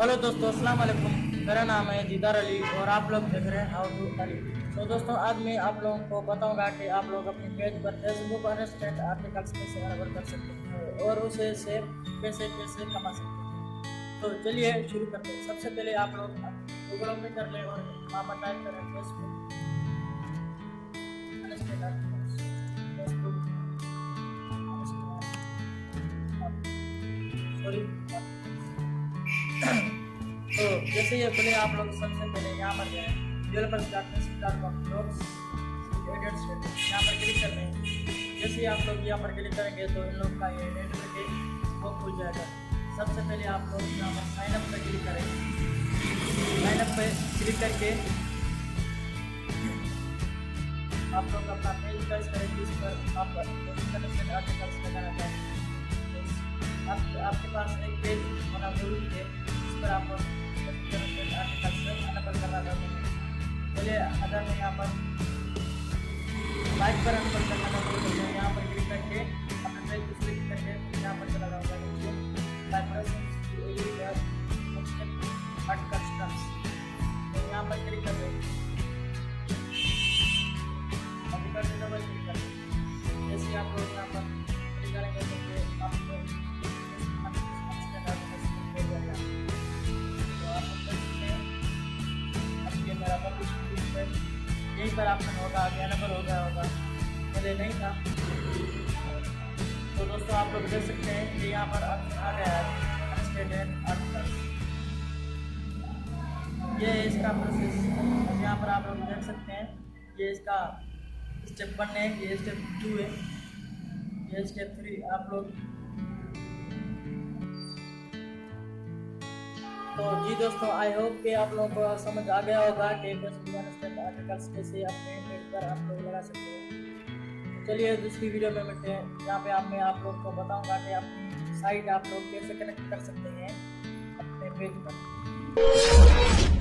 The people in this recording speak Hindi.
हेलो दोस्तों, अस्सलाम वालेकुम। मेरा नाम है दीदार अली और आप लोग देख रहे हैं हाउ टू अली। तो दोस्तों, आज मैं आप लोगों को बताऊंगा कि आप लोग अपने पेज पर फेसबुक और इंस्टेंट आर्टिकल्स कैसे अवेलेबल कर सकते हैं और उसे से पैसे कैसे कमा सकते हैं। तो चलिए शुरू करते हैं। सबसे पहले आप लोग गूगल ओपन कर लें और वहाँ पर टाइप करें Facebook instant articles. Facebook sorry तो जैसे ये बोले आप लोग सबसे पहले यहाँ पर जाएं developers.facebook.com यहाँ पर क्लिक कर लें। जैसे ही आप लोग यहाँ पर क्लिक करेंगे तो इन लोग का ये नेटवर्क वो खुल जाएगा। सबसे पहले आप लोग यहाँ पर साइन अप पर क्लिक करें। साइन अप पर क्लिक करके आप लोग अपना पेज चॉइस करें जिस पर आप इंटरनेशनल आर्टिकल्स लगाना चाहें। आपके पास एक पेज होना जरूरी है जिस पर आप लोग आर्टिकल्स अनअपल करना चाहते हैं। पहले अगर मैं यहाँ पर बाइक पर अनअपल करना चाहते हैं तो यहाँ पर क्लिक करके अपने पेज को क्लिक करके यहाँ पर चला जाऊँगा आर्टिकल्स। तो यहाँ पर क्लिक कर दें। आर्टिकल डबल क्लिक कर दें। जैसे आप लोग यहाँ पर क्लिक करेंगे तो आपको यहीं पर ऑप्शन होगा, आगे नंबर हो गया होगा, पहले नहीं था। तो दोस्तों आप लोग देख सकते हैं कि यहाँ पर ऑप्शन आ गया है इंस्टेंट आर्टिकल्स। ये है इसका प्रोसेस। यहाँ पर आप लोग देख सकते हैं ये इसका स्टेप 1 है, ये स्टेप 2 है, ये स्टेप 3 आप लोग। तो जी दोस्तों, आई होप कि आप लोगों को समझ आ गया होगा कि फेसबुक इंस्टेंट आर्टिकल्स कैसे अपने पेज पर आप लोग लगा सकते हैं। चलिए दूसरी वीडियो में मिलते हैं। यहाँ पे मैं आप लोग को बताऊंगा कि अपनी साइट आप लोग कैसे कनेक्ट कर सकते हैं अपने पेज पर।